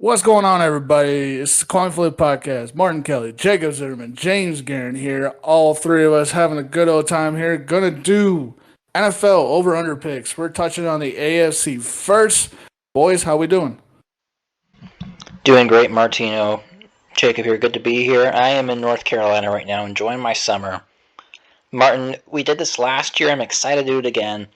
What's going on, everybody? It's the Coin Flip Podcast. Martin Kelly, Jacob Zimmerman, Jaimes Geren here. All three of us having a good old time here. Gonna do NFL over/under picks. We're touching on the AFC first. Boys, how we doing? Doing great, Martino. Jacob here, good to be here. I am in North Carolina right now, enjoying my summer. Martin, we did this last year. I'm excited to do it again.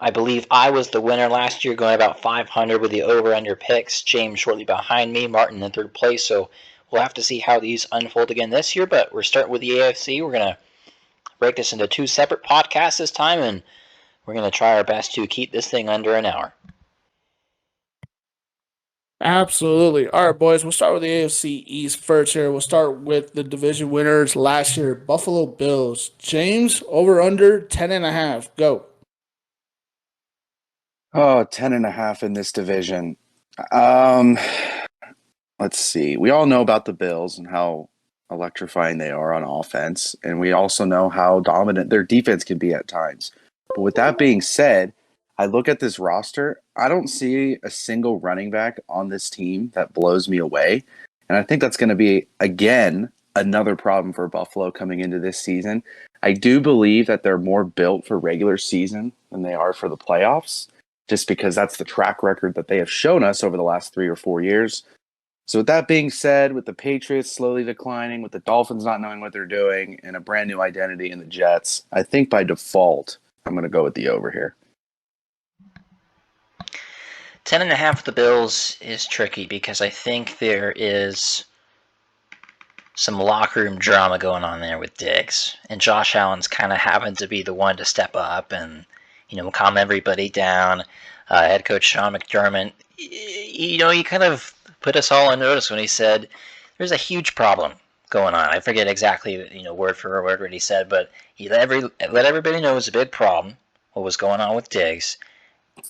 I believe I was the winner last year, going about 500 with the over/under picks. James shortly behind me, Martin in third place. So we'll have to see how these unfold again this year. But we're starting with the AFC. We're going to break this into two separate podcasts this time, and we're going to try our best to keep this thing under an hour. Absolutely. All right, boys. We'll start with the AFC East first here. We'll start with the division winners last year, Buffalo Bills. James, over/under 10.5. Go. Oh, 10.5 in this division. Let's see. We all know about the Bills and how electrifying they are on offense, and we also know how dominant their defense can be at times. But with that being said, I look at this roster, I don't see a single running back on this team that blows me away. And I think that's going to be, again, another problem for Buffalo coming into this season. I do believe that they're more built for regular season than they are for the playoffs, just because that's the track record that they have shown us over the last 3 or 4 years. So with that being said, with the Patriots slowly declining, with the Dolphins not knowing what they're doing, and a brand new identity in the Jets, I think by default, I'm going to go with the over here. 10.5 with the Bills is tricky because I think there is some locker room drama going on there with Diggs. And Josh Allen's kind of having to be the one to step up and, calm everybody down. Head coach Sean McDermott, he kind of put us all on notice when he said there's a huge problem going on. I forget exactly, word for word what he said, but he let everybody know it was a big problem, what was going on with Diggs.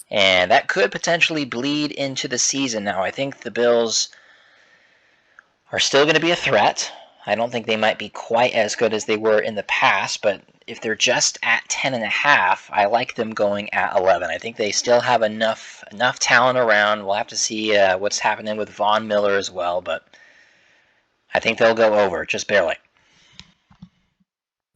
And that could potentially bleed into the season. Now, I think the Bills are still going to be a threat. I don't think they might be quite as good as they were in the past, but if they're just at 10.5, I like them going at 11. I think they still have enough talent around. We'll have to see what's happening with Von Miller as well, but I think they'll go over, just barely.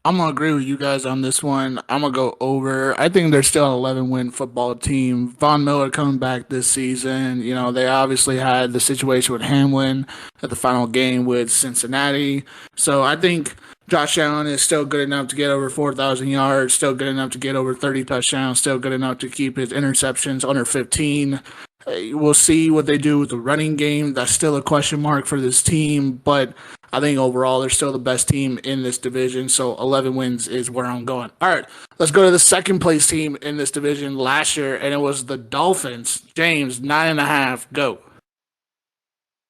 I'm going to agree with you guys on this one. I'm going to go over. I think they're still an 11-win football team. Von Miller coming back this season. They obviously had the situation with Hamlin at the final game with Cincinnati. So I think Josh Allen is still good enough to get over 4,000 yards, still good enough to get over 30 touchdowns, still good enough to keep his interceptions under 15. We'll see what they do with the running game. That's still a question mark for this team, but I think overall they're still the best team in this division, so 11 wins is where I'm going. All right, let's go to the second place team in this division last year, and it was the Dolphins. James, 9.5, go.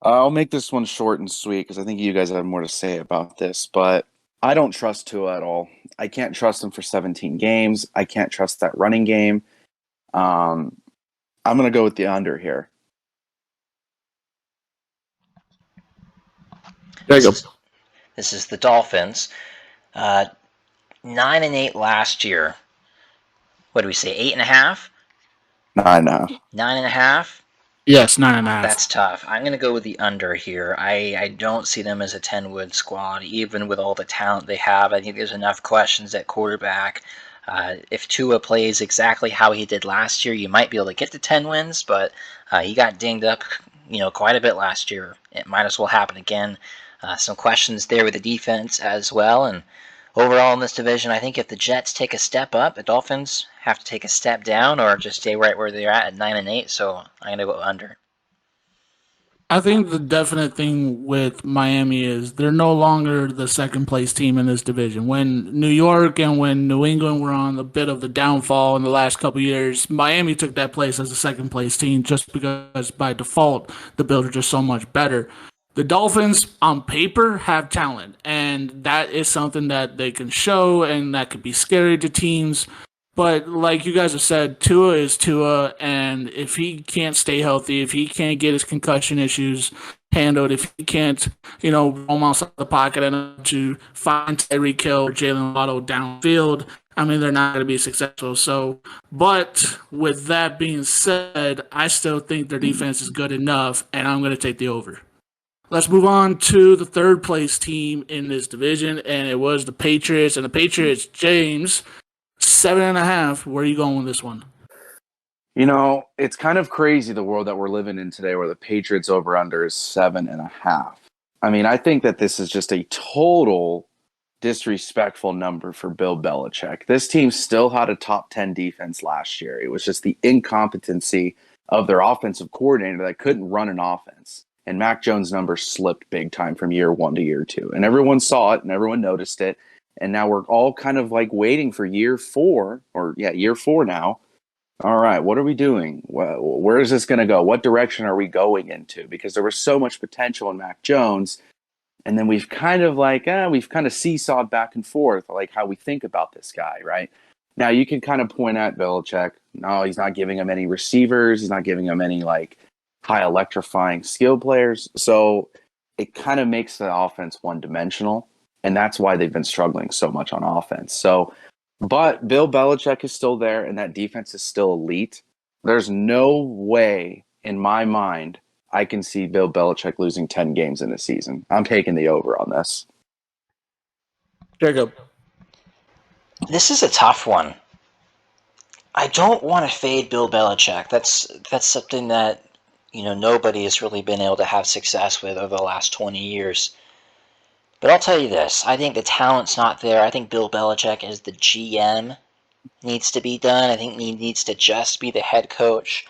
I'll make this one short and sweet because I think you guys have more to say about this, but I don't trust Tua at all. I can't trust him for 17 games. I can't trust that running game. I'm going to go with the under here. This is the Dolphins. 9-8 last year. What do we say? 8.5? 9.5. 9.5? Yes, 9.5. That's tough. I'm going to go with the under here. I don't see them as a 10-win squad, even with all the talent they have. I think there's enough questions at quarterback. If Tua plays exactly how he did last year, you might be able to get to 10 wins, but he got dinged up, quite a bit last year. It might as well happen again. Some questions there with the defense as well, and overall in this division, I think if the Jets take a step up, the Dolphins have to take a step down or just stay right where they're at 9-8, so I'm going to go under. I think the definite thing with Miami is they're no longer the second place team in this division. When New York and when New England were on a bit of the downfall in the last couple of years, Miami took that place as a second place team just because by default the Bills are just so much better. The Dolphins on paper have talent, and that is something that they can show and that could be scary to teams. But like you guys have said, Tua is Tua, and if he can't stay healthy, if he can't get his concussion issues handled, if he can't, roam outside the pocket and to find Tyreek Hill or Jalen Waddle downfield, I mean, they're not going to be successful. So, but with that being said, I still think their defense is good enough, and I'm going to take the over. Let's move on to the third place team in this division, and it was the Patriots. And the Patriots, James, 7.5. Where are you going with this one? It's kind of crazy the world that we're living in today where the Patriots over-under is 7.5. I mean, I think that this is just a total disrespectful number for Bill Belichick. This team still had a top 10 defense last year. It was just the incompetency of their offensive coordinator that couldn't run an offense. And Mac Jones' numbers slipped big time from year 1 to year 2. And everyone saw it and everyone noticed it. And now we're all kind of like waiting for year 4 now. All right, what are we doing? Where is this going to go? What direction are we going into? Because there was so much potential in Mac Jones. And then we've kind of seesawed back and forth, like how we think about this guy, right? Now you can kind of point at Belichick. No, he's not giving him any receivers. He's not giving him any like high electrifying skill players. So it kind of makes the offense one-dimensional. And that's why they've been struggling so much on offense. But Bill Belichick is still there, and that defense is still elite. There's no way in my mind I can see Bill Belichick losing 10 games in a season. I'm taking the over on this. Jacob. This is a tough one. I don't want to fade Bill Belichick. That's something that nobody has really been able to have success with over the last 20 years. But I'll tell you this. I think the talent's not there. I think Bill Belichick as the GM needs to be done. I think he needs to just be the head coach,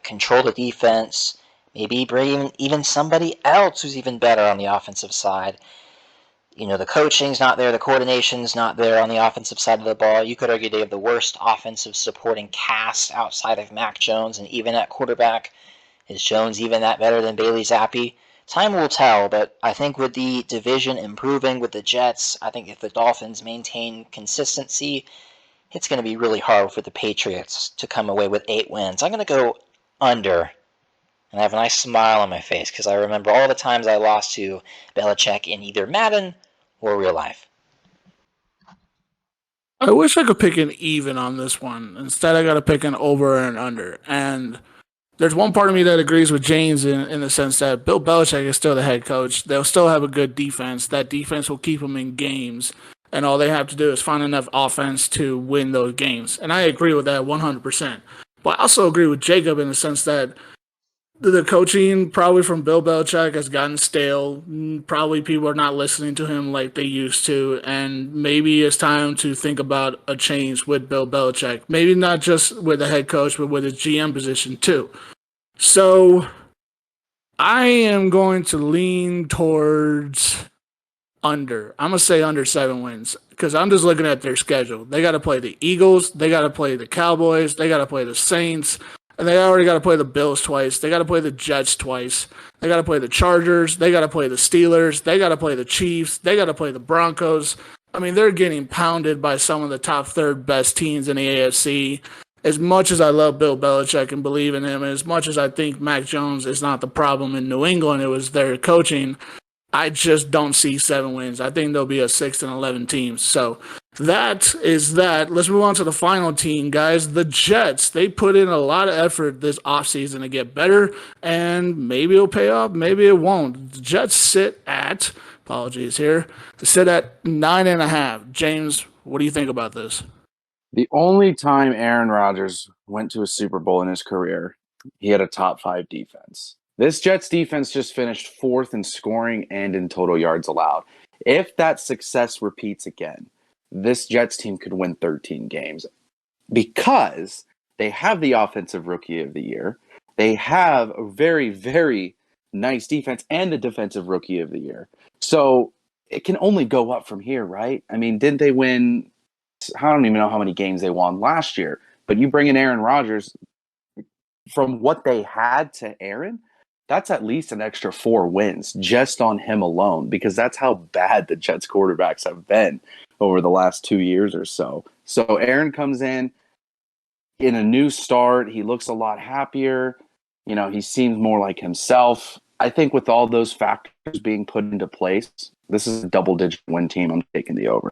control the defense, maybe bring even somebody else who's even better on the offensive side. The coaching's not there. The coordination's not there on the offensive side of the ball. You could argue they have the worst offensive supporting cast outside of Mac Jones, and even at quarterback, is Jones even that better than Bailey Zappi? Time will tell, but I think with the division improving with the Jets, I think if the Dolphins maintain consistency, it's going to be really hard for the Patriots to come away with 8 wins. I'm going to go under, and I have a nice smile on my face because I remember all the times I lost to Belichick in either Madden or real life. I wish I could pick an even on this one. Instead, I got to pick an over and under. And there's one part of me that agrees with James in the sense that Bill Belichick is still the head coach. They'll still have a good defense. That defense will keep them in games. And all they have to do is find enough offense to win those games. And I agree with that 100%. But I also agree with Jacob in the sense that the coaching probably from Bill Belichick has gotten stale. Probably people are not listening to him like they used to. And maybe it's time to think about a change with Bill Belichick. Maybe not just with the head coach, but with his GM position too. So I am going to lean towards under. I'm going to say under 7 wins because I'm just looking at their schedule. They got to play the Eagles. They got to play the Cowboys. They got to play the Saints. And they already got to play the Bills twice. They got to play the Jets twice. They got to play the Chargers. They got to play the Steelers. They got to play the Chiefs. They got to play the Broncos. I mean, they're getting pounded by some of the top third best teams in the AFC. As much as I love Bill Belichick and believe in him, as much as I think Mac Jones is not the problem in New England, it was their coaching, I just don't see 7 wins. I think there'll be a 6-11 team. So that is that. Let's move on to the final team, guys. The Jets. They put in a lot of effort this offseason to get better, and maybe it'll pay off, maybe it won't. The Jets sit at, apologies here, sit at 9.5. James, what do you think about this? The only time Aaron Rodgers went to a Super Bowl in his career, he had a top 5 defense. This Jets defense just finished 4th in scoring and in total yards allowed. If that success repeats again, this Jets team could win 13 games because they have the offensive rookie of the year. They have a very, very nice defense and the defensive rookie of the year. So it can only go up from here, right? I mean, didn't they win? I don't even know how many games they won last year, but you bring in Aaron Rodgers from what they had to Aaron, that's at least an extra 4 wins just on him alone, because that's how bad the Jets quarterbacks have been over the last 2 years or so. So Aaron comes in a new start. He looks a lot happier. He seems more like himself. I think with all those factors being put into place, this is a double-digit win team. I'm taking the over.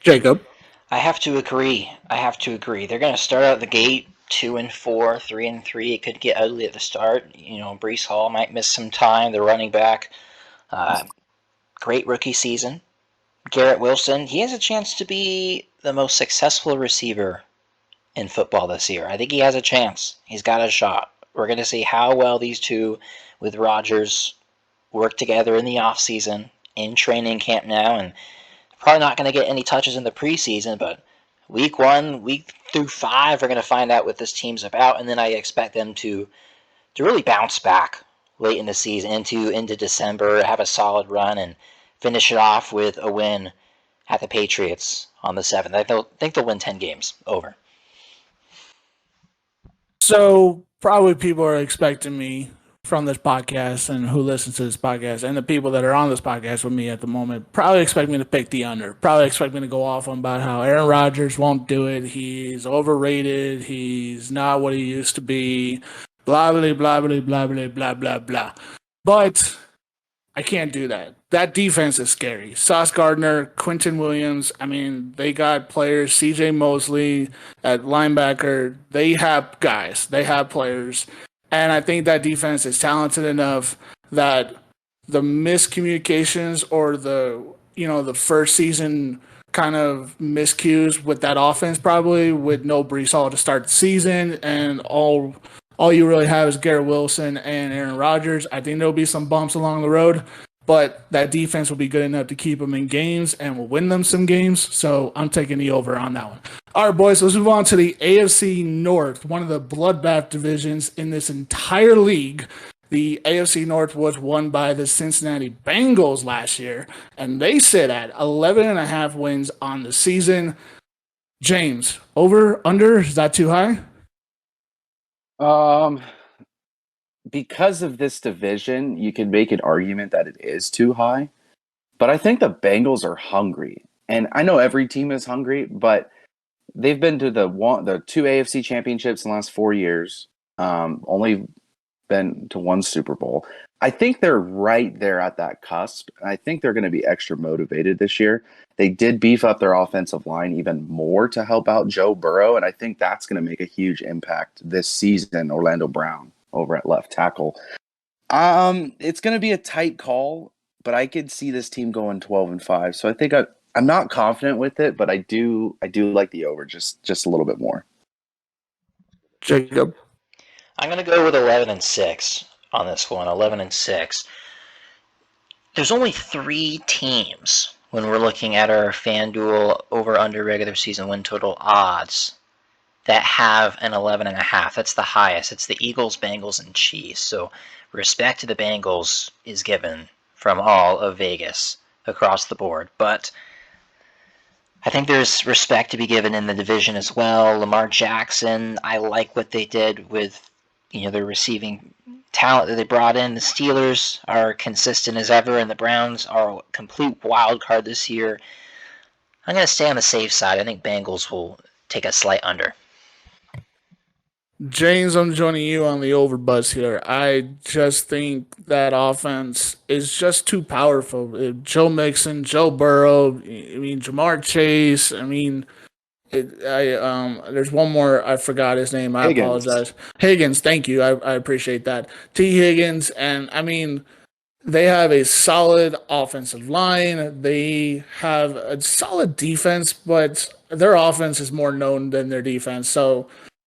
Jacob. I have to agree. They're going to start out the gate 2-4, 3-3. It could get ugly at the start. Breece Hall might miss some time. The running back, uh, great rookie season. Garrett Wilson, he has a chance to be the most successful receiver in football this year. I think he has a chance. He's got a shot. We're going to see how well these two with Rodgers work together in the offseason, in training camp now, and probably not going to get any touches in the preseason, but week 1, week through 5, we're going to find out what this team's about, and then I expect them to really bounce back late in the season into December, have a solid run, and finish it off with a win at the Patriots on the 7th. I think they'll win 10 games. Over. So probably people are expecting me from this podcast and who listens to this podcast and the people that are on this podcast with me at the moment probably expect me to pick the under. Probably expect me to go off on about how Aaron Rodgers won't do it. He's overrated. He's not what he used to be. Blah, blah, blah, blah, blah, blah, blah, blah, blah. But I can't do that. That defense is scary. Sauce Gardner, Quentin Williams. I mean, they got players. C.J. Mosley at linebacker. They have guys. They have players. And I think that defense is talented enough that the miscommunications or the first season kind of miscues with that offense probably with no Breece Hall to start the season and all you really have is Garrett Wilson and Aaron Rodgers. I think there'll be some bumps along the road, but that defense will be good enough to keep them in games and will win them some games. So I'm taking the over on that one. All right, boys, let's move on to the AFC North, one of the bloodbath divisions in this entire league. The AFC North was won by the Cincinnati Bengals last year, and they sit at 11.5 wins on the season. James, over, under, is that too high? Because of this division, you can make an argument that it is too high. But I think the Bengals are hungry. And I know every team is hungry, but they've been to the 2 AFC championships in the last 4 years. Only been to 1 Super Bowl. I think they're right there at that cusp. And I think they're going to be extra motivated this year. They did beef up their offensive line even more to help out Joe Burrow, and I think that's going to make a huge impact this season. Orlando Brown over at left tackle. It's going to be a tight call, but I could see this team going 12-5. So I think I'm not confident with it, but I do like the over just a little bit more. Jacob, I'm going to go with 11-6 on this one. 11-6. There's only 3 teams when we're looking at our Fan Duel over/under regular season win total odds that have an 11.5. That's the highest. It's the Eagles, Bengals, and Chiefs. So respect to the Bengals is given from all of Vegas across the board. But I think there's respect to be given in the division as well. Lamar Jackson, I like what they did with their receiving talent that they brought in. The Steelers are consistent as ever, and the Browns are a complete wild card this year. I'm going to stay on the safe side. I think Bengals will take a slight under. James, I'm joining you on the over bus here. I just think that offense is just too powerful. Joe Mixon, Joe Burrow, Jamar Chase. There's one more. I forgot his name. I apologize. Higgins. Thank you. I appreciate that. T. Higgins. And they have a solid offensive line. They have a solid defense, but their offense is more known than their defense. So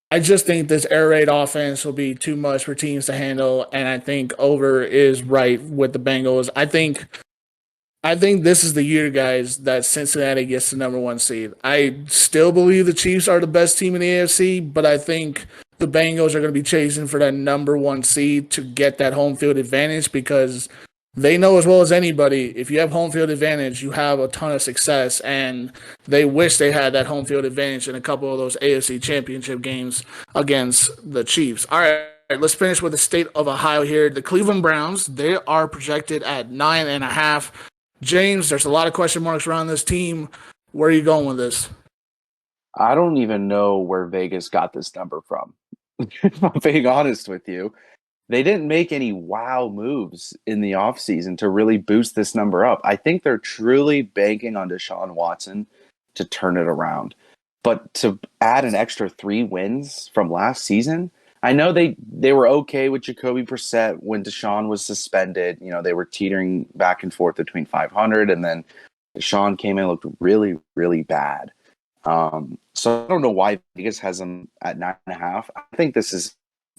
I just think this air raid offense will be too much for teams to handle. And I think over is right with the Bengals. I think this is the year, guys, that Cincinnati gets the number 1 seed. I still believe the Chiefs are the best team in the AFC, but I think the Bengals are going to be chasing for that number 1 seed to get that home field advantage because they know as well as anybody, if you have home field advantage, you have a ton of success, and they wish they had that home field advantage in a couple of those AFC championship games against the Chiefs. All right, let's finish with the state of Ohio here. The Cleveland Browns, they are projected at 9.5. James, there's a lot of question marks around this team. Where are you going with this? I don't even know where Vegas got this number from. If I'm being honest with you, they didn't make any wow moves in the offseason to really boost this number up. I think they're truly banking on Deshaun Watson to turn it around. But to add an extra 3 wins from last season, I know they were okay with Jacoby Brissett when Deshaun was suspended. They were teetering back and forth between 500, and then Deshaun came in and looked really, really bad. So I don't know why Vegas has them at 9.5. I think this is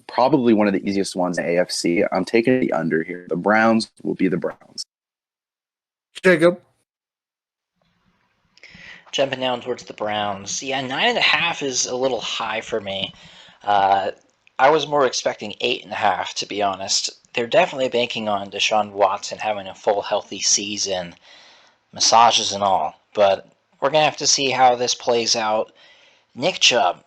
probably one of the easiest ones in AFC. I'm taking the under here. The Browns will be the Browns. Jacob. Jumping down towards the Browns. Yeah, 9.5 is a little high for me. I was more expecting 8.5, to be honest. They're definitely banking on Deshaun Watson having a full healthy season, massages and all. But we're going to have to see how this plays out. Nick Chubb,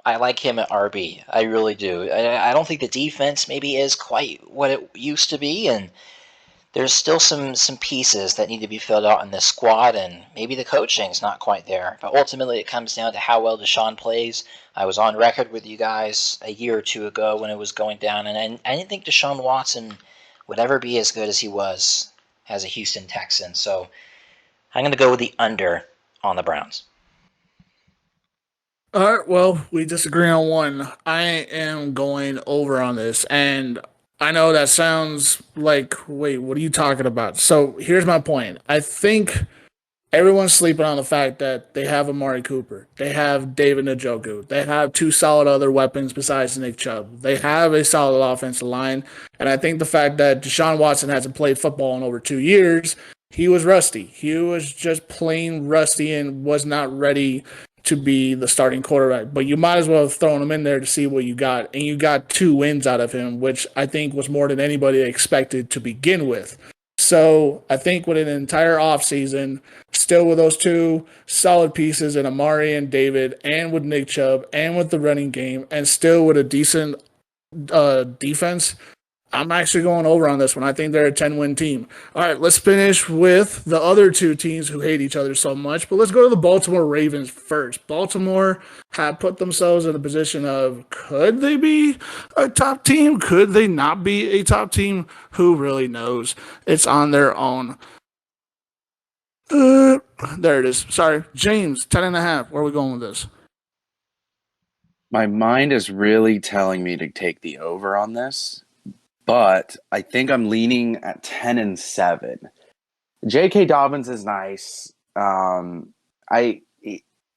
I like him at RB. I really do. I don't think the defense maybe is quite what it used to be, and there's still some pieces that need to be filled out in this squad, and maybe the coaching's not quite there. But ultimately, it comes down to how well Deshaun plays. I was on record with you guys a year or two ago when it was going down, and I didn't think Deshaun Watson would ever be as good as he was as a Houston Texan. So I'm going to go with the under on the Browns. All right, well, we disagree on one. I am going over on this, and I know that sounds like, wait, what are you talking about? So here's my point. I think everyone's sleeping on the fact that they have Amari Cooper. They have David Njoku. They have 2 solid other weapons besides Nick Chubb. They have a solid offensive line. And I think the fact that Deshaun Watson hasn't played football in over 2 years, he was rusty. He was just plain rusty and was not ready to be the starting quarterback. But you might as well have thrown him in there to see what you got. And you got 2 wins out of him, which I think was more than anybody expected to begin with. So I think with an entire offseason, still with those 2 solid pieces in Amari and David, and with Nick Chubb, and with the running game, and still with a decent defense, I'm actually going over on this one. I think they're a 10-win team. All right, let's finish with the other 2 teams who hate each other so much. But let's go to the Baltimore Ravens first. Baltimore have put themselves in a position of, could they be a top team? Could they not be a top team? Who really knows? It's on their own. There it is. Sorry. James, 10.5. Where are we going with this? My mind is really telling me to take the over on this, but I think I'm leaning at 10-7. J.K. Dobbins is nice.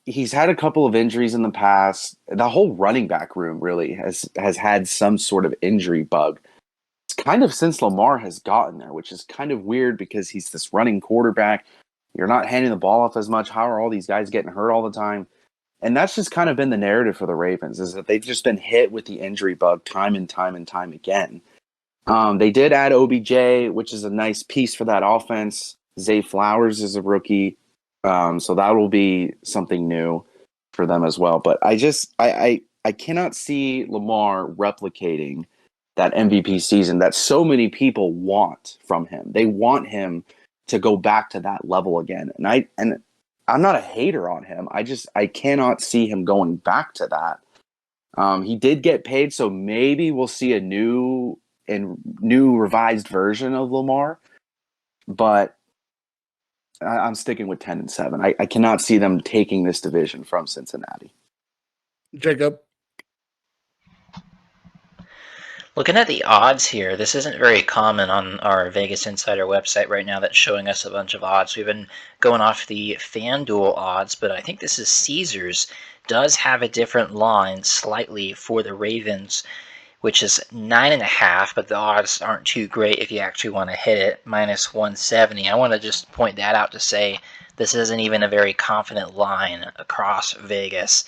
He's had a couple of injuries in the past. The whole running back room really has had some sort of injury bug. It's kind of since Lamar has gotten there, which is kind of weird because he's this running quarterback. You're not handing the ball off as much. How are all these guys getting hurt all the time? And that's just kind of been the narrative for the Ravens, is that they've just been hit with the injury bug time and time and time again. They did add OBJ, which is a nice piece for that offense. Zay Flowers is a rookie, so that will be something new for them as well. But I cannot see Lamar replicating that MVP season that so many people want from him. They want him to go back to that level again, and I'm not a hater on him. I cannot see him going back to that. He did get paid, so maybe we'll see a new revised version of Lamar, but I'm sticking with 10-7. I cannot see them taking this division from Cincinnati. Jacob? Looking at the odds here, this isn't very common on our Vegas Insider website right now that's showing us a bunch of odds. We've been going off the Fan Duel odds, but I think this is Caesars. Does have a different line slightly for the Ravens, which is 9.5, but the odds aren't too great if you actually want to hit it, minus 170. I want to just point that out to say this isn't even a very confident line across Vegas.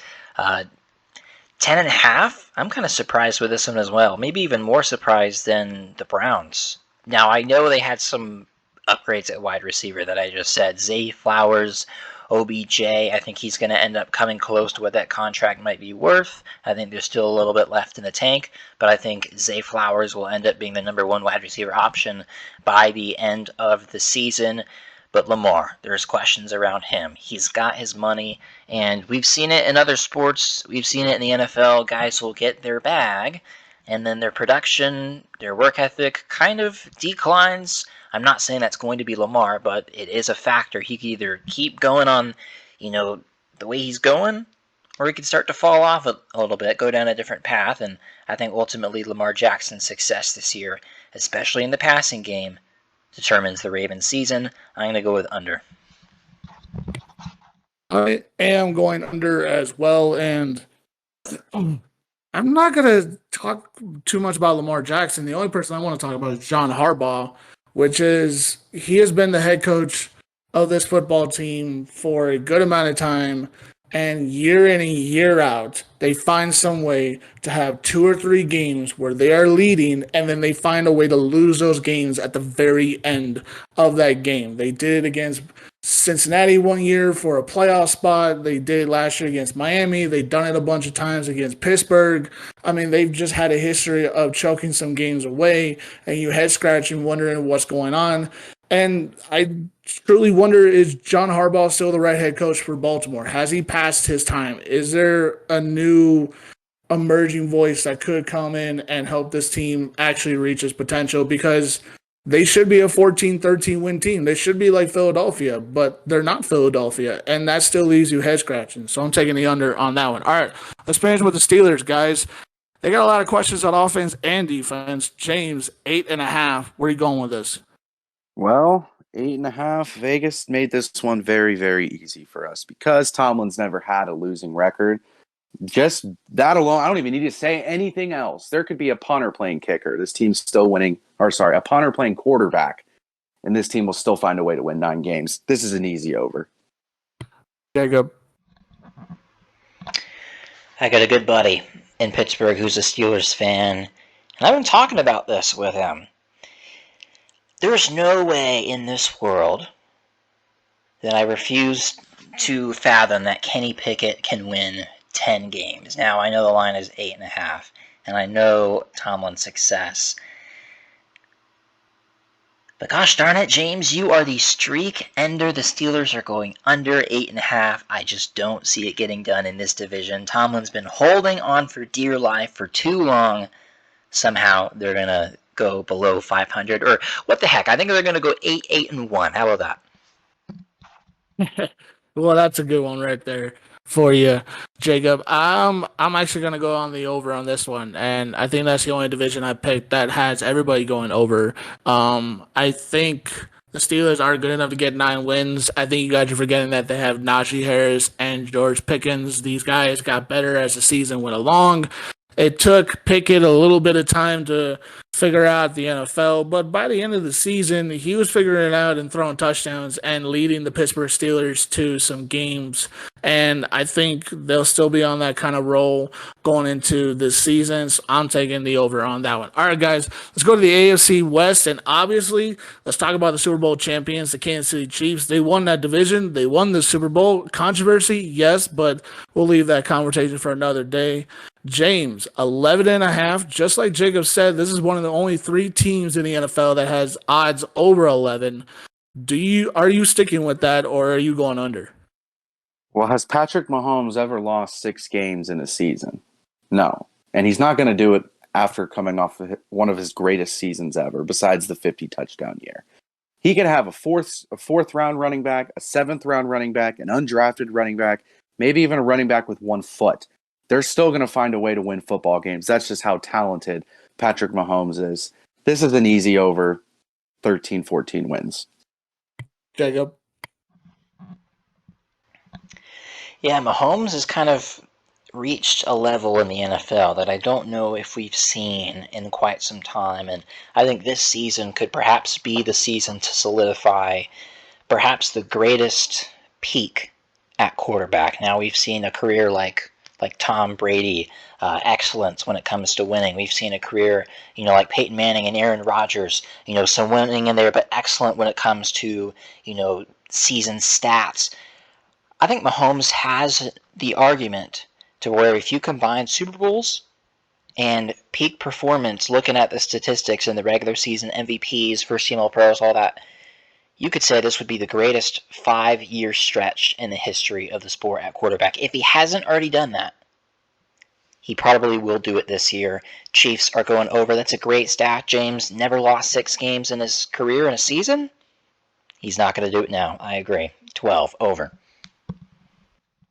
10.5, I'm kind of surprised with this one as well. Maybe even more surprised than the Browns. Now, I know they had some upgrades at wide receiver that I just said. Zay Flowers, OBJ, I think he's going to end up coming close to what that contract might be worth. I think there's still a little bit left in the tank, but I think Zay Flowers will end up being the number 1 wide receiver option by the end of the season. But Lamar, there's questions around him. He's got his money, and we've seen it in other sports. We've seen it in the NFL. Guys will get their bag, and then their production, their work ethic kind of declines. I'm not saying that's going to be Lamar, but it is a factor. He could either keep going on the way he's going, or he could start to fall off a little bit, go down a different path, and I think ultimately Lamar Jackson's success this year, especially in the passing game, determines the Ravens' season. I'm going to go with under. I am going under as well, and I'm not going to talk too much about Lamar Jackson. The only person I want to talk about is John Harbaugh, which is he has been the head coach of this football team for a good amount of time, and year in and year out, they find some way to have 2 or 3 games where they are leading, and then they find a way to lose those games at the very end of that game. They did it against Cincinnati one year for a playoff spot. They did it last year against Miami. They've done it a bunch of times against Pittsburgh. I mean, they've just had a history of choking some games away, and you head scratching, wondering what's going on. And I truly wonder, is John Harbaugh still the right head coach for Baltimore? Has he passed his time? Is there a new emerging voice that could come in and help this team actually reach its potential? Because they should be a 14-13 win team. They should be like Philadelphia, but they're not Philadelphia, and that still leaves you head scratching. So I'm taking the under on that one. All right, let's finish with the Steelers, guys. They got a lot of questions on offense and defense. James, 8.5. Where are you going with this? Well, 8.5. Vegas made this one very, very easy for us because Tomlin's never had a losing record. Just that alone, I don't even need to say anything else. There could be a punter playing kicker. This team's still winning. Or sorry, a punter playing quarterback, and this team will still find a way to win 9 games. This is an easy over. Jacob. I got a good buddy in Pittsburgh who's a Steelers fan, and I've been talking about this with him. There's no way in this world that I refuse to fathom that Kenny Pickett can win 10 games. Now, I know the line is 8.5, and I know Tomlin's success. But gosh darn it, James, you are the streak ender. The Steelers are going under 8.5. I just don't see it getting done in this division. Tomlin's been holding on for dear life for too long. Somehow they're going to go below 500. Or what the heck, I think they're going to go 8-1. How about that? Well, that's a good one right there for you, Jacob. I'm actually going to go on the over on this one, and I think that's the only division I picked that has everybody going over. I think the Steelers are good enough to get 9 wins. I think you guys are forgetting that they have Najee Harris and George Pickens. These guys got better as the season went along. It took Pickett a little bit of time to figure out the NFL, but by the end of the season, he was figuring it out and throwing touchdowns and leading the Pittsburgh Steelers to some games. And I think they'll still be on that kind of roll going into this season. So I'm taking the over on that one. All right, guys, let's go to the AFC West. And obviously, let's talk about the Super Bowl champions, the Kansas City Chiefs. They won that division. They won the Super Bowl. Controversy, yes, but we'll leave that conversation for another day. James, 11.5. Just like Jacob said, this is one of the only 3 teams in the NFL that has odds over 11. Are you sticking with that, or are you going under? Well, has Patrick Mahomes ever lost 6 games in a season? No. And he's not going to do it after coming off one of his greatest seasons ever, besides the 50 touchdown year. He could have a fourth round running back, a 7th round running back, an undrafted running back, maybe even a running back with 1 foot. They're still going to find a way to win football games. That's just how talented Patrick Mahomes is. This is an easy over, 13-14 wins. Jacob? Yeah, Mahomes has kind of reached a level in the NFL that I don't know if we've seen in quite some time. And I think this season could perhaps be the season to solidify perhaps the greatest peak at quarterback. Now, we've seen a career like Tom Brady, excellence when it comes to winning. We've seen a career, like Peyton Manning and Aaron Rodgers, some winning in there, but excellent when it comes to, season stats. I think Mahomes has the argument to where if you combine Super Bowls and peak performance, looking at the statistics and the regular season MVPs, first team All-Pros, all that, you could say this would be the greatest 5-year stretch in the history of the sport at quarterback. If he hasn't already done that, he probably will do it this year. Chiefs are going over. That's a great stat. James never lost 6 games in his career in a season. He's not going to do it now. I agree. 12 over.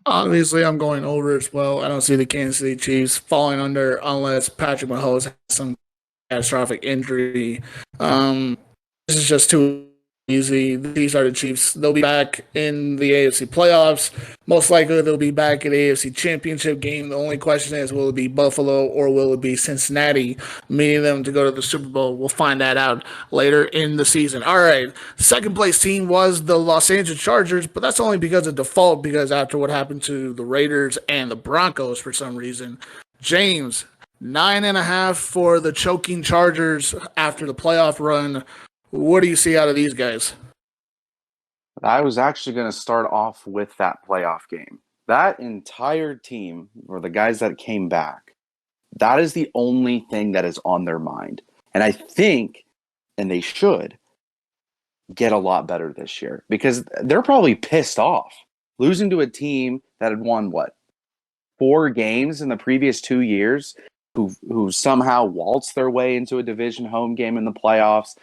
Obviously, I'm going over as well. I don't see the Kansas City Chiefs falling under unless Patrick Mahomes has some catastrophic injury. Um, this is just too easy. These are the Chiefs. They'll be back in the AFC playoffs. Most likely, they'll be back in the AFC Championship game. The only question is, will it be Buffalo or will it be Cincinnati, meeting them to go to the Super Bowl? We'll find that out later in the season. All right, second place team was the Los Angeles Chargers, but that's only because of default. Because after what happened to the Raiders and the Broncos for some reason, James, 9.5 for the choking Chargers after the playoff run. What do you see out of these guys? I was actually going to start off with that playoff game. That entire team, or the guys that came back, that is the only thing that is on their mind. And I think, and they should, get a lot better this year because they're probably pissed off. Losing to a team that had won, 4 games in the previous 2 years, who somehow waltzed their way into a division home game in the playoffs.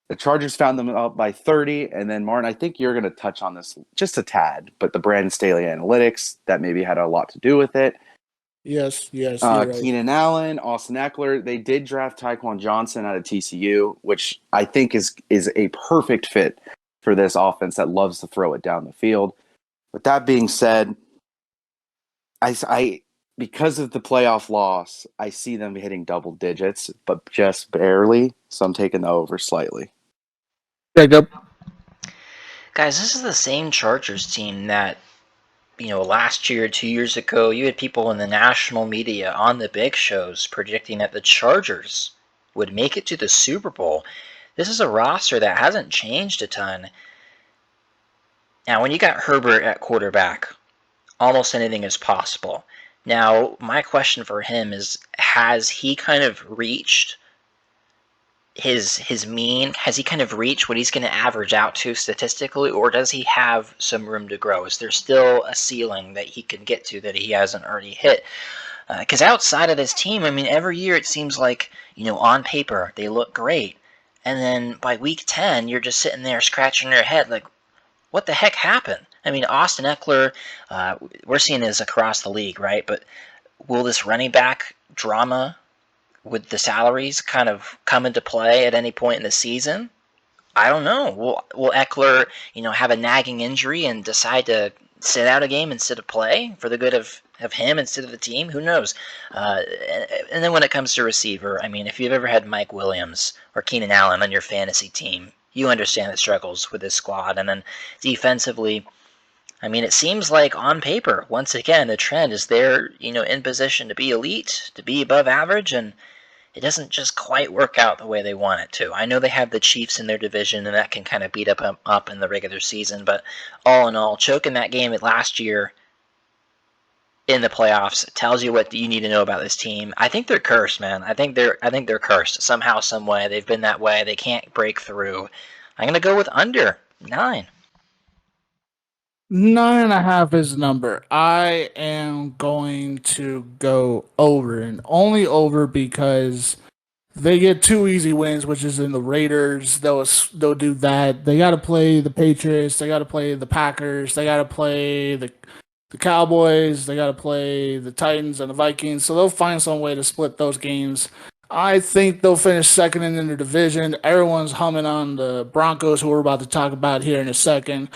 The Chargers found them up by 30, and then, Martin, I think you're going to touch on this just a tad, but the Brandon Staley analytics, that maybe had a lot to do with it. Yes, you're right. Keenan Allen, Austin Eckler, they did draft Tyquan Johnson out of TCU, which I think is a perfect fit for this offense that loves to throw it down the field. With that being said, I because of the playoff loss, I see them hitting double digits, but just barely, so I'm taking the over slightly. Jacob. Guys, this is the same Chargers team that, last year, 2 years ago, you had people in the national media on the big shows predicting that the Chargers would make it to the Super Bowl. This is a roster that hasn't changed a ton. Now, when you got Herbert at quarterback, almost anything is possible. Now, my question for him is, has he kind of reached his mean? Has he kind of reached what he's going to average out to statistically, or does he have some room to grow? Is there still a ceiling that he can get to that he hasn't already hit? Because outside of this team, every year it seems like, on paper, they look great. And then by week 10, you're just sitting there scratching your head like, what the heck happened? Austin Eckler, we're seeing this across the league, right? But will this running back drama with the salaries kind of come into play at any point in the season? I don't know. Will Eckler, have a nagging injury and decide to sit out a game instead of play for the good of him instead of the team? Who knows? And then when it comes to receiver, if you've ever had Mike Williams or Keenan Allen on your fantasy team, you understand the struggles with this squad. And then defensively, it seems like on paper, once again, the trend is they're, in position to be elite, to be above average, and it doesn't just quite work out the way they want it to. I know they have the Chiefs in their division, and that can kind of beat up in the regular season, but all in all, choking that game last year in the playoffs tells you what you need to know about this team. I think they're cursed, man. I think they're cursed somehow, some way. They've been that way. They can't break through. I'm gonna go with under 9. 9.5 is the number. I am going to go over, and only over because they get 2 easy wins, which is in the Raiders. They'll do that. They got to play the Patriots. They got to play the Packers. They got to play the Cowboys. They got to play the Titans and the Vikings. So they'll find some way to split those games. I think they'll finish second in the division. Everyone's humming on the Broncos, who we're about to talk about here in a second.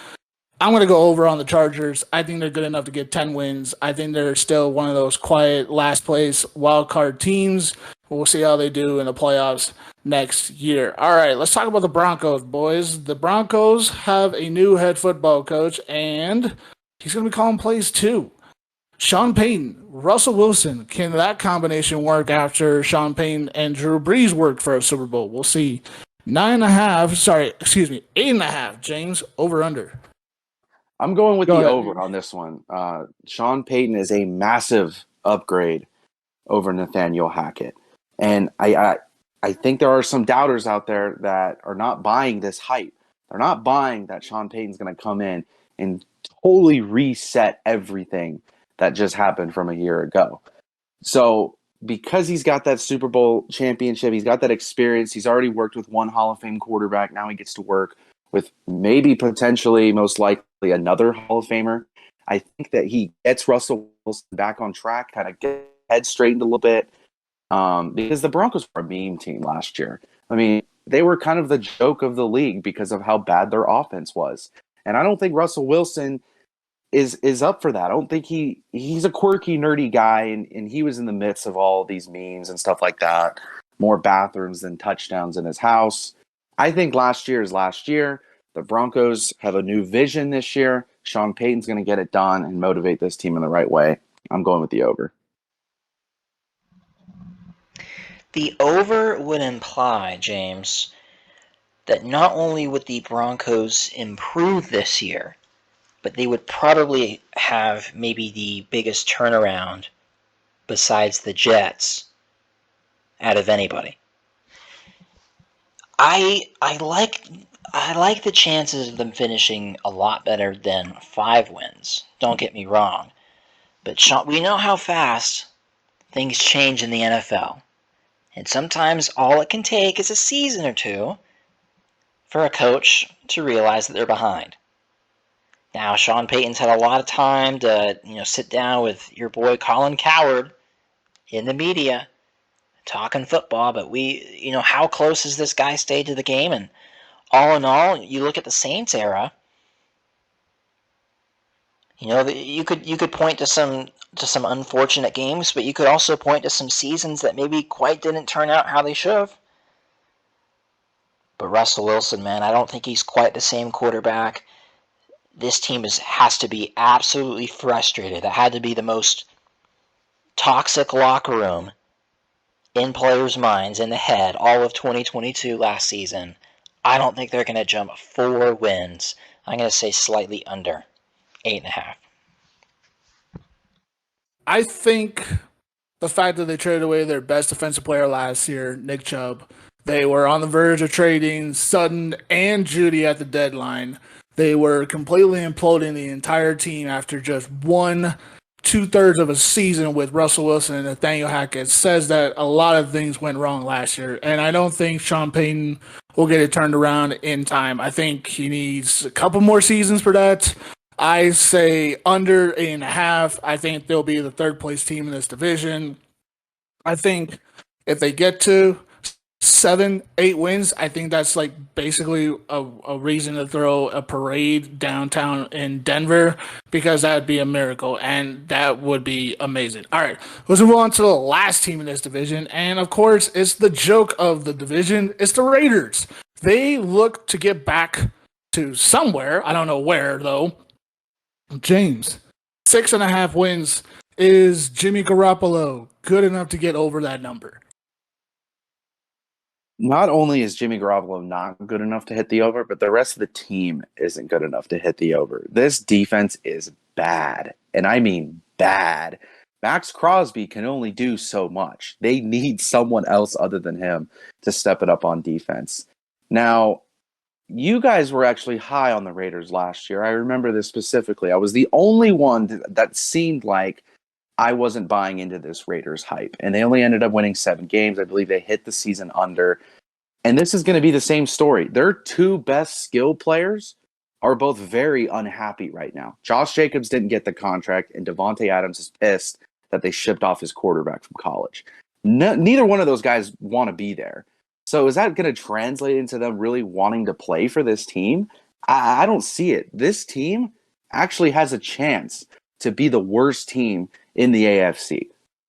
I'm going to go over on the Chargers. I think they're good enough to get 10 wins. I think they're still one of those quiet last place wild card teams. We'll see how they do in the playoffs next year. All right, let's talk about the Broncos, boys. The Broncos have a new head football coach, and he's going to be calling plays too. Sean Payton, Russell Wilson. Can that combination work after Sean Payton and Drew Brees worked for a Super Bowl? We'll see. 8.5, James, over under. I'm going with the over on this one. Sean Payton is a massive upgrade over Nathaniel Hackett. And I think there are some doubters out there that are not buying this hype. They're not buying that Sean Payton's going to come in and totally reset everything that just happened from a year ago. So because he's got that Super Bowl championship, he's got that experience, he's already worked with one Hall of Fame quarterback, now he gets to work with maybe potentially most likely another Hall of Famer. I think that he gets Russell Wilson back on track, kind of get head straightened a little bit, because the Broncos were a meme team last year. I mean, they were kind of the joke of the league because of how bad their offense was. And I don't think Russell Wilson is up for that. I don't think he's a quirky, nerdy guy, and he was in the midst of all these memes and stuff like that. More bathrooms than touchdowns in his house. I think last year is last year. The Broncos have a new vision this year. Sean Payton's going to get it done and motivate this team in the right way. I'm going with the over. The over would imply, James, that not only would the Broncos improve this year, but they would probably have maybe the biggest turnaround besides the Jets out of anybody. I like the chances of them finishing a lot better than 5 wins. Don't get me wrong. But we know how fast things change in the NFL. And sometimes all it can take is a season or two for a coach to realize that they're behind. Now, Sean Payton's had a lot of time to, sit down with your boy Colin Cowherd in the media, talking football, but how close has this guy stayed to the game? And all in all, you look at the Saints era, you could point to some unfortunate games, but you could also point to some seasons that maybe quite didn't turn out how they should have. But Russell Wilson, man, I don't think he's quite the same quarterback. This team has to be absolutely frustrated. That had to be the most toxic locker room in players' minds, in the head, all of 2022 last season. I don't think they're going to jump 4 wins. I'm going to say slightly under 8.5. I think the fact that they traded away their best defensive player last year, Nick Chubb, they were on the verge of trading Sutton and Judy at the deadline. They were completely imploding the entire team after just 2/3 of a season with Russell Wilson and Nathaniel Hackett. Says that a lot of things went wrong last year, and I don't think Sean Payton will get it turned around in time. I think he needs a couple more seasons for that. I say under 8.5. I think they'll be the 3rd-place team in this division. I think if they get to 7-8 wins, I think that's like basically a reason to throw a parade downtown in Denver, because that would be a miracle, and that would be amazing. All right, let's move on to the last team in this division, and of course, it's the joke of the division. It's the Raiders. They look to get back to somewhere. I don't know where, though. James, 6.5 wins. Is Jimmy Garoppolo good enough to get over that number? Not only is Jimmy Garoppolo not good enough to hit the over, but the rest of the team isn't good enough to hit the over. This defense is bad, and I mean bad. Max Crosby can only do so much. They need someone else other than him to step it up on defense. Now, you guys were actually high on the Raiders last year. I remember this specifically. I was the only one that seemed like I wasn't buying into this Raiders hype. And they only ended up winning 7 games. I believe they hit the season under. And this is going to be the same story. Their 2 best skill players are both very unhappy right now. Josh Jacobs didn't get the contract, and Devontae Adams is pissed that they shipped off his quarterback from college. Neither one of those guys want to be there. So is that going to translate into them really wanting to play for this team? I don't see it. This team actually has a chance to be the worst team in the AFC.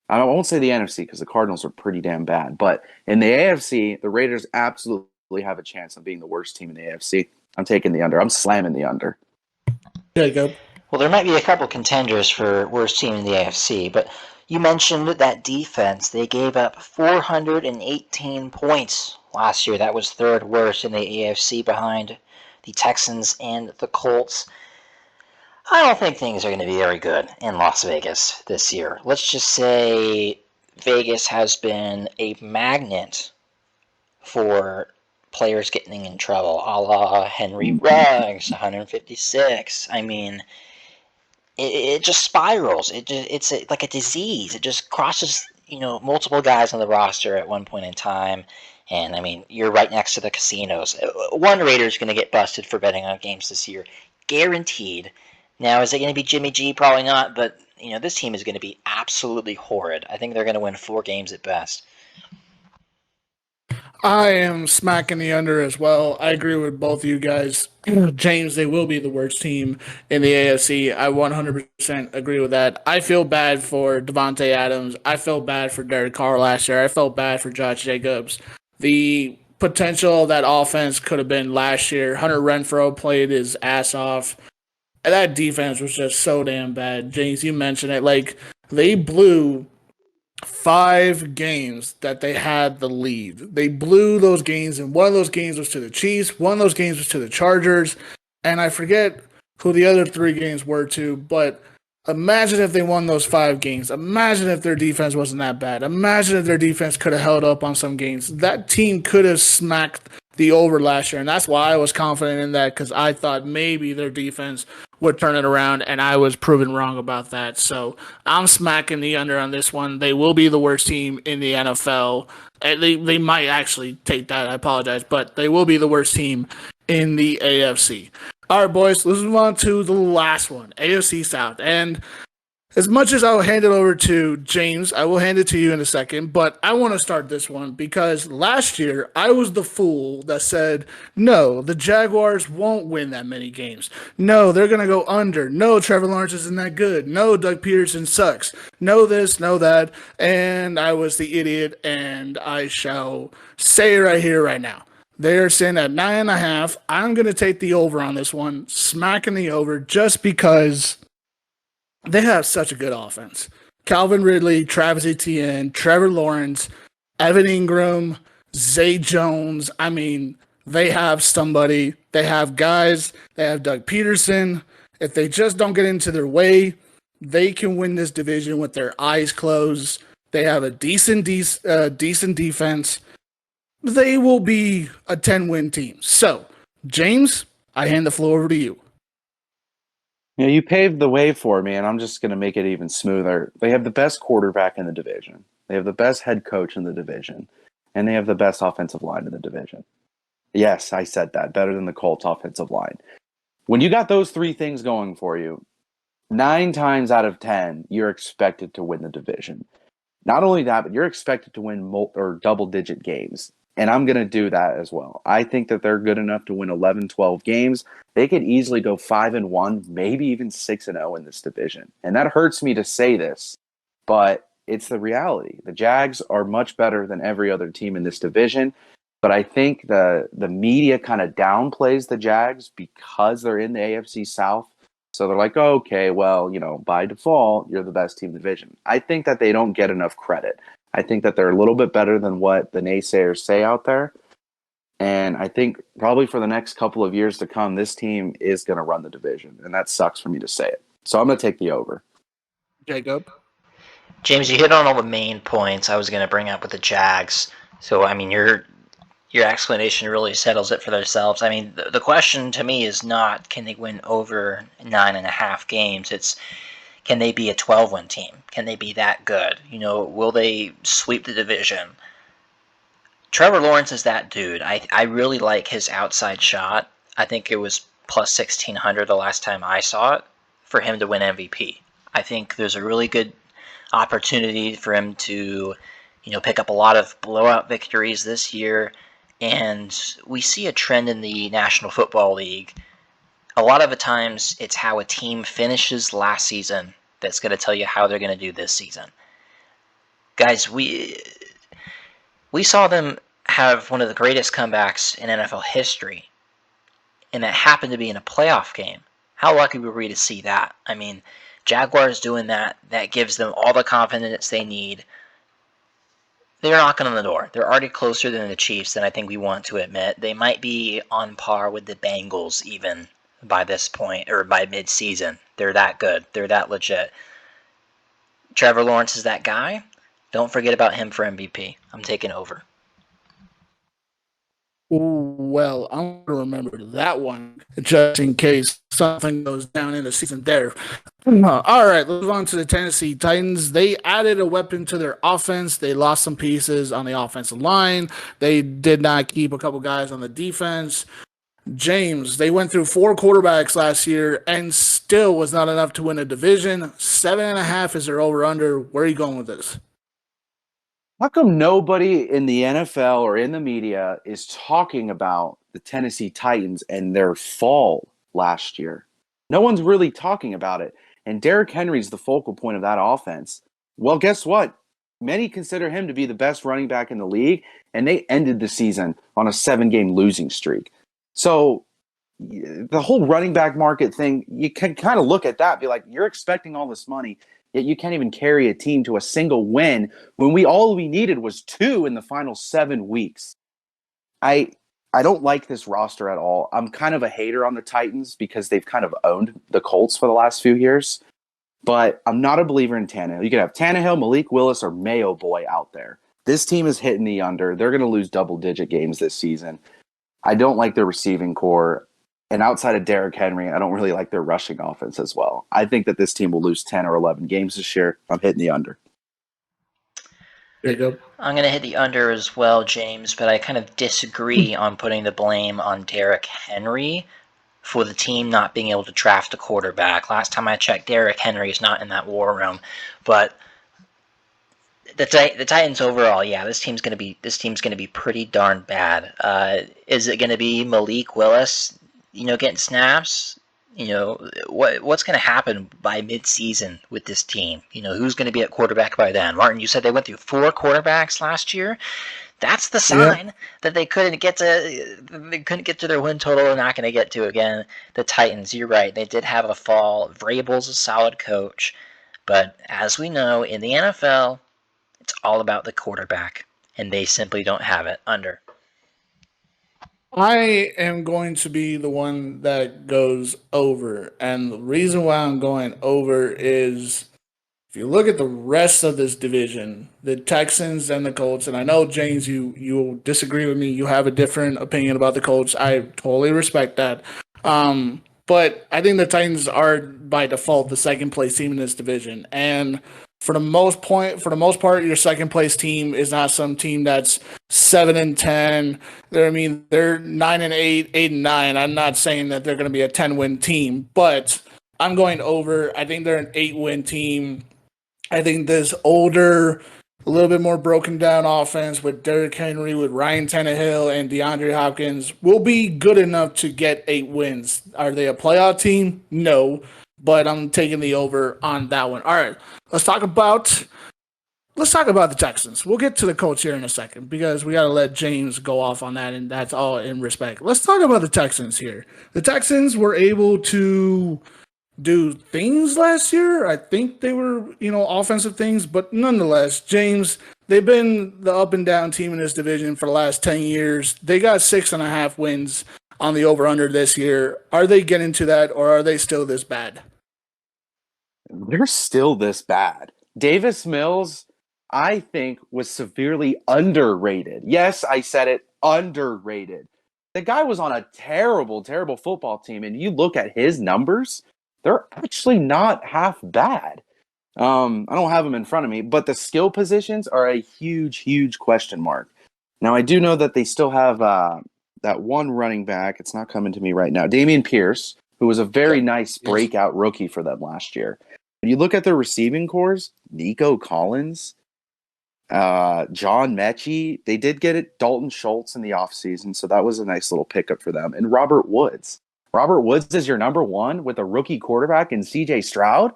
I won't say the NFC because the Cardinals are pretty damn bad. But in the AFC, the Raiders absolutely have a chance of being the worst team in the AFC. I'm taking the under. I'm slamming the under. Jacob. Well, there might be a couple contenders for worst team in the AFC, but you mentioned that defense. They gave up 418 points last year. That was 3rd worst in the AFC behind the Texans and the Colts. I don't think things are going to be very good in Las Vegas this year. Let's just say Vegas has been a magnet for players getting in trouble, a la Henry Ruggs, 156. I mean, it just spirals. It's like a disease. It just crosses, multiple guys on the roster at one point in time. And, I mean, you're right next to the casinos. One Raider's going to get busted for betting on games this year. Guaranteed. Now, is it going to be Jimmy G? Probably not, but this team is going to be absolutely horrid. I think they're going to win 4 games at best. I am smacking the under as well. I agree with both of you guys. James, they will be the worst team in the AFC. I 100% agree with that. I feel bad for Devontae Adams. I felt bad for Derek Carr last year. I felt bad for Josh Jacobs. The potential of that offense could have been last year. Hunter Renfrow played his ass off. And that defense was just so damn bad. James, you mentioned it. Like, they blew 5 games that they had the lead. They blew those games, and one of those games was to the Chiefs, one of those games was to the Chargers, and I forget who the other 3 games were to, but imagine if they won those 5 games. Imagine if their defense wasn't that bad. Imagine if their defense could have held up on some games. That team could have smacked the over last year, and that's why I was confident in that, because I thought maybe their defense would turn it around, and I was proven wrong about that. So I'm smacking the under on this one. They will be the worst team in the NFL. They might actually take that. I apologize, but they will be the worst team in the AFC. All right, boys, let's move on to the last one, AFC South. And as much as I'll hand it over to James, I will hand it to you in a second, but I want to start this one because last year I was the fool that said, no, the Jaguars won't win that many games. No, they're going to go under. No, Trevor Lawrence isn't that good. No, Doug Peterson sucks. No this, no that. And I was the idiot, and I shall say it right here, right now. They're sitting at 9.5. I'm going to take the over on this one, smacking the over just because they have such a good offense. Calvin Ridley, Travis Etienne, Trevor Lawrence, Evan Ingram, Zay Jones. I mean, they have somebody. They have guys. They have Doug Peterson. If they just don't get into their way, they can win this division with their eyes closed. They have a decent defense. They will be a 10-win team. So, James, I hand the floor over to you. Yeah, you paved the way for me, and I'm just going to make it even smoother. They have the best quarterback in the division. They have the best head coach in the division. And they have the best offensive line in the division. Yes, I said that. Better than the Colts offensive line. When you got those 3 things going for you, 9 times out of 10, you're expected to win the division. Not only that, but you're expected to win double-digit games. And I'm going to do that as well. I think that they're good enough to win 11, 12 games. They could easily go 5-1, maybe even 6-0 in this division. And that hurts me to say this, but it's the reality. The Jags are much better than every other team in this division. But I think the media kind of downplays the Jags because they're in the AFC South. So they're like, oh, okay, well, by default, you're the best team in the division. I think that they don't get enough credit. I think that they're a little bit better than what the naysayers say out there. And I think probably for the next couple of years to come, this team is going to run the division. And that sucks for me to say it. So I'm going to take the over. Jacob? James, you hit on all the main points I was going to bring up with the Jags. So, I mean, your explanation really settles it for themselves. I mean, the question to me is not can they win over 9.5 games. It's can they be a 12-win team? Can they be that good? Will they sweep the division? Trevor Lawrence is that dude. I really like his outside shot. I think it was plus 1,600 the last time I saw it for him to win MVP. I think there's a really good opportunity for him to, pick up a lot of blowout victories this year. And we see a trend in the National Football League. A lot of the times, it's how a team finishes last season that's going to tell you how they're going to do this season. Guys, we saw them have one of the greatest comebacks in NFL history, and that happened to be in a playoff game. How lucky were we to see that? I mean, Jaguars doing that gives them all the confidence they need. They're knocking on the door. They're already closer than the Chiefs than I think we want to admit. They might be on par with the Bengals even by this point, or by mid-season. They're that good. They're that legit. Trevor Lawrence is that guy. Don't forget about him for MVP. I'm taking over. Well, I'm going to remember that one just in case something goes down in the season there. All right, let's move on to the Tennessee Titans. They added a weapon to their offense. They lost some pieces on the offensive line. They did not keep a couple guys on the defense. James, they went through 4 quarterbacks last year and still was not enough to win a division. 7.5 is their over under. Where are you going with this? How come nobody in the NFL or in the media is talking about the Tennessee Titans and their fall last year? No one's really talking about it. And Derrick Henry's the focal point of that offense. Well, guess what? Many consider him to be the best running back in the league, and they ended the season on a 7-game losing streak. So the whole running back market thing, you can kind of look at that, be like, you're expecting all this money, yet you can't even carry a team to a single win when all we needed was 2 in the final 7 weeks. I don't like this roster at all. I'm kind of a hater on the Titans because they've kind of owned the Colts for the last few years. But I'm not a believer in Tannehill. You could have Tannehill, Malik Willis, or Mayo Boy out there. This team is hitting the under. They're going to lose double-digit games this season. I don't like their receiving core. And outside of Derrick Henry, I don't really like their rushing offense as well. I think that this team will lose 10 or 11 games this year. I'm hitting the under. There you go. I'm going to hit the under as well, James, but I kind of disagree on putting the blame on Derrick Henry for the team not being able to draft a quarterback. Last time I checked, Derrick Henry is not in that war room. But the Titans overall, yeah, this team's going to be pretty darn bad. Is it going to be Malik Willis, getting snaps? What's going to happen by mid-season with this team? Who's going to be at quarterback by then? Martin, you said they went through 4 quarterbacks last year. That's the sign that they couldn't get to their win total. They're not going to get to again. The Titans, you're right. They did have a fall. Vrabel's a solid coach, but as we know in the NFL, it's all about the quarterback, and they simply don't have it. Under. I am going to be the one that goes over. And the reason why I'm going over is if you look at the rest of this division, the Texans and the Colts, and I know, James, you disagree with me. You have a different opinion about the Colts. I totally respect that. But I think the Titans are, by default, the second place team in this division. And for the most part, your second place team is not some team that's 7-10. They're 9-8, 8-9. I'm not saying that they're going to be a 10-win team, but I'm going over. I think they're an 8-win team. I think this older, a little bit more broken down offense with Derrick Henry, with Ryan Tannehill, and DeAndre Hopkins will be good enough to get 8 wins. Are they a playoff team? No, but I'm taking the over on that one. All right, let's talk about the Texans. We'll get to the Colts here in a second because we got to let James go off on that, and that's all in respect. Let's talk about the Texans here. The Texans were able to do things last year. I think they were, offensive things, but nonetheless, James, they've been the up and down team in this division for the last 10 years. They got 6.5 wins on the over-under this year. Are they getting to that, or are they still this bad? They're still this bad. Davis Mills, I think, was severely underrated. Yes, I said it, underrated. The guy was on a terrible, terrible football team, and you look at his numbers, they're actually not half bad. I don't have them in front of me, but the skill positions are a huge, huge question mark. Now, I do know that they still have that one running back. It's not coming to me right now. Dameon Pierce, who was a very nice breakout rookie for them last year. When you look at their receiving cores, Nico Collins, John Mechie, they did get it, Dalton Schultz in the offseason, so that was a nice little pickup for them. And Robert Woods. Robert Woods is your number one with a rookie quarterback in C.J. Stroud.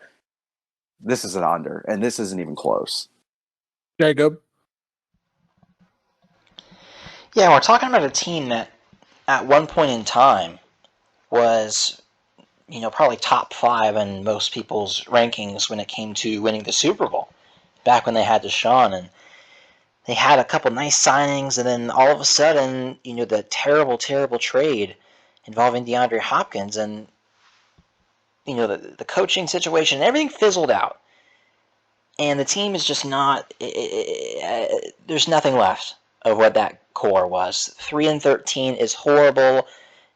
This is an under, and this isn't even close. Jacob? Yeah, we're talking about a team that at one point in time was, probably top 5 in most people's rankings when it came to winning the Super Bowl, back when they had Deshaun, and they had a couple nice signings, and then all of a sudden, the terrible, terrible trade involving DeAndre Hopkins, and the coaching situation, everything fizzled out, and the team is just not. There's nothing left of what that core was. 3-13 is horrible,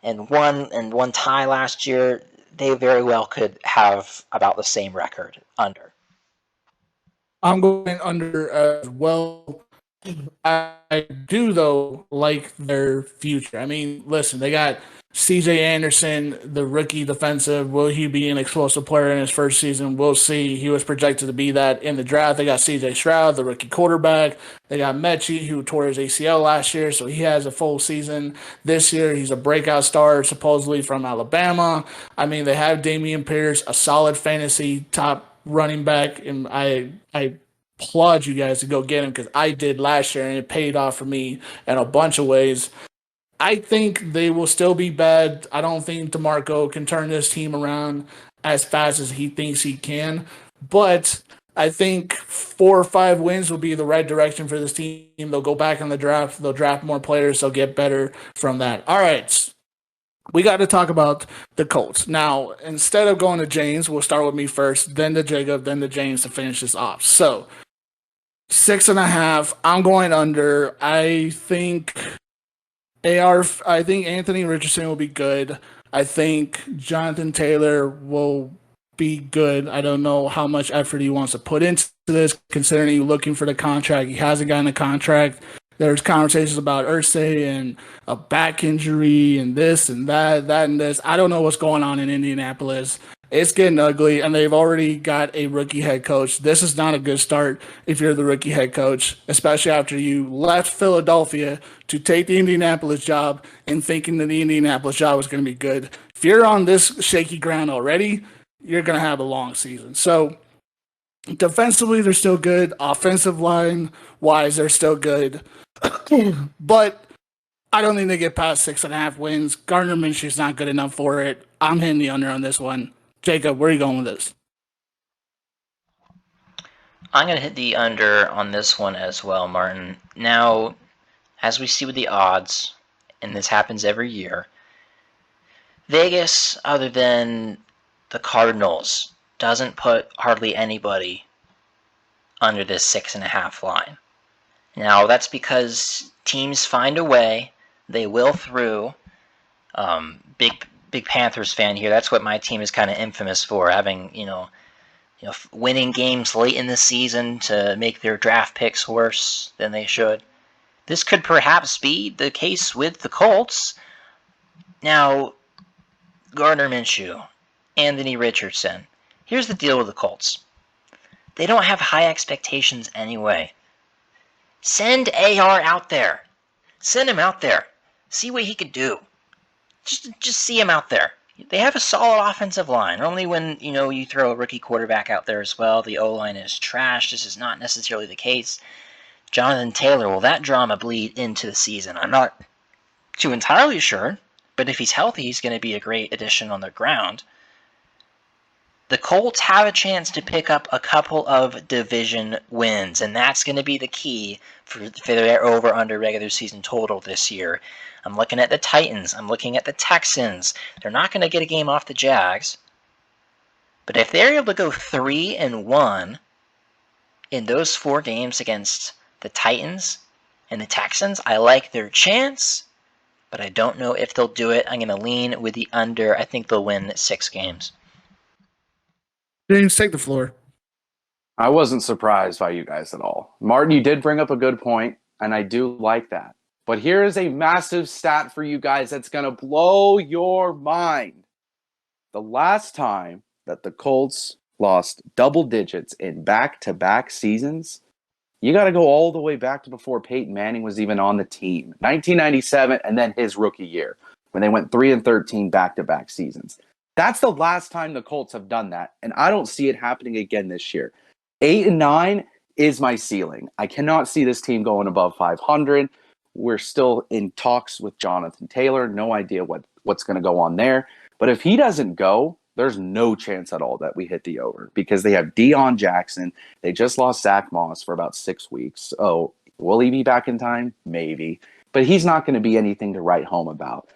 and one tie last year. They very well could have about the same record. Under. I'm going under as well. I do though like their future. I mean, listen, they got CJ Anderson, the rookie defensive. Will he be an explosive player in his first season? We'll see. He was projected to be that in the draft. They got CJ Stroud, the rookie quarterback. They got Mechie, who tore his ACL last year, so he has a full season this year. He's a breakout star, supposedly from Alabama. I mean, they have Damian Pierce, a solid fantasy top running back, and I applaud you guys to go get him because I did last year and it paid off for me in a bunch of ways. I think they will still be bad. I don't think DeMarco can turn this team around as fast as he thinks he can, but I think 4 or 5 wins will be the right direction for this team. They'll go back in the draft. They'll draft more players. They'll get better from that. All right. We got to talk about the Colts. Now, instead of going to James, we'll start with me first, then to Jacob, then to James to finish this off. So, 6.5. I'm going under. I think Anthony Richardson will be good. I think Jonathan Taylor will be good. I don't know how much effort he wants to put into this, considering he's looking for the contract. He hasn't gotten a contract. There's conversations about Ursay and a back injury and this and that and this. I don't know what's going on in Indianapolis. It's getting ugly, and they've already got a rookie head coach. This is not a good start if you're the rookie head coach, especially after you left Philadelphia to take the Indianapolis job and thinking that the Indianapolis job was going to be good. If you're on this shaky ground already, you're going to have a long season. So defensively, they're still good. Offensive line wise, they're still good. But I don't think they get past 6.5 wins. Gardner Minshew's not good enough for it. I'm hitting the under on this one. Jacob, where are you going with this? I'm going to hit the under on this one as well, Martin. Now, as we see with the odds, and this happens every year, Vegas, other than the Cardinals, doesn't put hardly anybody under this 6.5 line. Now, that's because teams find a way. They will through. Big Panthers fan here. That's what my team is kind of infamous for, having, winning games late in the season to make their draft picks worse than they should. This could perhaps be the case with the Colts. Now, Gardner Minshew, Anthony Richardson. Here's the deal with the Colts. They don't have high expectations anyway. Send AR out there. Send him out there. See what he could do. Just see him out there. They have a solid offensive line. Normally when, you throw a rookie quarterback out there as well, the O-line is trash. This is not necessarily the case. Jonathan Taylor, will that drama bleed into the season? I'm not too entirely sure, but if he's healthy, he's going to be a great addition on the ground. The Colts have a chance to pick up a couple of division wins, and that's going to be the key for their over-under regular season total this year. I'm looking at the Titans. I'm looking at the Texans. They're not going to get a game off the Jags. But if they're able to go 3-1 in those 4 games against the Titans and the Texans, I like their chance, but I don't know if they'll do it. I'm going to lean with the under. I think they'll win 6 games. James, take the floor. I wasn't surprised by you guys at all. Martin, you did bring up a good point, and I do like that. But here is a massive stat for you guys that's going to blow your mind. The last time that the Colts lost double digits in back-to-back seasons, you got to go all the way back to before Peyton Manning was even on the team. 1997 and then his rookie year when they went 3-13 back-to-back seasons. That's the last time the Colts have done that, and I don't see it happening again this year. 8-9 is my ceiling. I cannot see this team going above 500. We're still in talks with Jonathan Taylor. No idea what's going to go on there. But if he doesn't go, there's no chance at all that we hit the over because they have Deion Jackson. They just lost Zach Moss for about 6 weeks. Oh, will he be back in time? Maybe. But he's not going to be anything to write home about.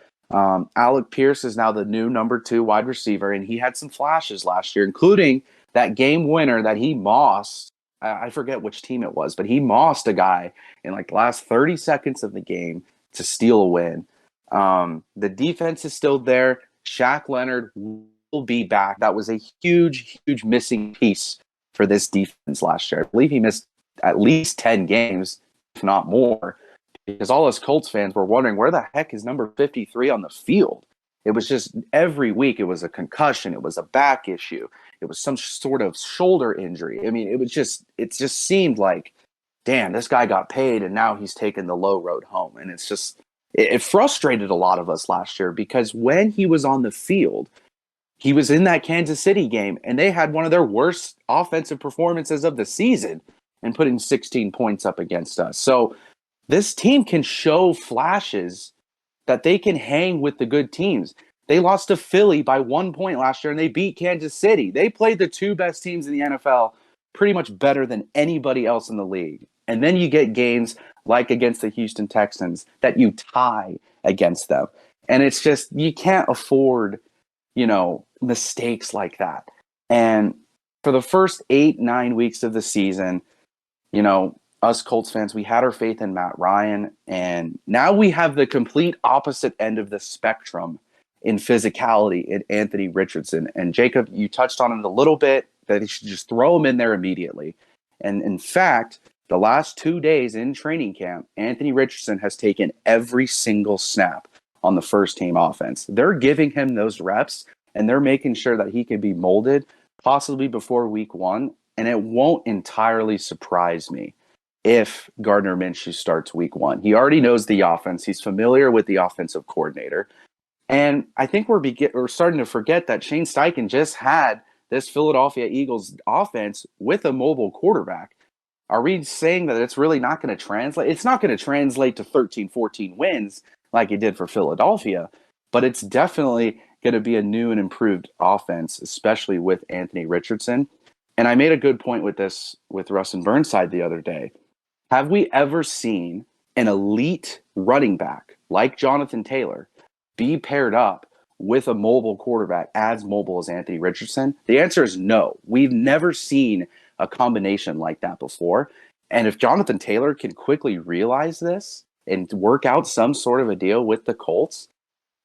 Alec Pierce is now the new number 2 wide receiver, and he had some flashes last year, including that game winner that he mossed. I forget which team it was, but he mossed a guy in like the last 30 seconds of the game to steal a win. The defense is still there. Shaq Leonard will be back. That was a huge, huge missing piece for this defense last year. I believe he missed at least 10 games. if not more, because all us Colts fans were wondering where the heck is number 53 on the field. It was just every week it was a concussion, it was a back issue, it was some sort of shoulder injury. I mean, it just seemed like, damn, this guy got paid and now he's taking the low road home. And it frustrated a lot of us last year because when he was on the field, he was in that Kansas City game and they had one of their worst offensive performances of the season and putting 16 points up against us. So this team can show flashes that they can hang with the good teams. They lost to Philly by 1 point last year and they beat Kansas City. They played the two best teams in the NFL pretty much better than anybody else in the league. And then you get games like against the Houston Texans that you tie against them. And it's just, you can't afford, mistakes like that. And for the first 8-9 weeks of the season, us Colts fans, we had our faith in Matt Ryan. And now we have the complete opposite end of the spectrum in physicality in Anthony Richardson. And Jacob, you touched on it a little bit, that he should just throw him in there immediately. And in fact, the last 2 days in training camp, Anthony Richardson has taken every single snap on the first team offense. They're giving him those reps and they're making sure that he can be molded possibly before week 1. And it won't entirely surprise me if Gardner Minshew starts week 1. He already knows the offense. He's familiar with the offensive coordinator. And I think we're starting to forget that Shane Steichen just had this Philadelphia Eagles offense with a mobile quarterback. Are we saying that it's really not going to translate? It's not going to translate to 13, 14 wins like it did for Philadelphia, but it's definitely going to be a new and improved offense, especially with Anthony Richardson. And I made a good point with this with Russ and Burnside the other day. Have we ever seen an elite running back like Jonathan Taylor be paired up with a mobile quarterback as mobile as Anthony Richardson? The answer is no. We've never seen a combination like that before. And if Jonathan Taylor can quickly realize this and work out some sort of a deal with the Colts,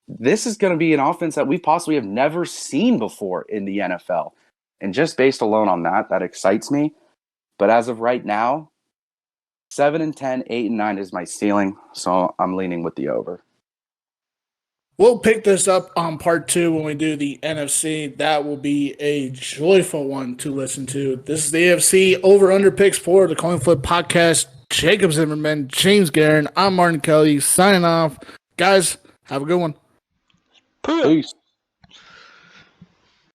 this is going to be an offense that we possibly have never seen before in the NFL. And just based alone on that excites me. But as of right now, 7-10, 8-9 is my ceiling. So I'm leaning with the over. We'll pick this up on part 2 when we do the NFC. That will be a joyful one to listen to. This is the AFC over-under picks for the Coin Flip Podcast. Jacob Zimmerman, Jaimes Geren, I'm Martin Kelly, signing off. Guys, have a good one. Peace.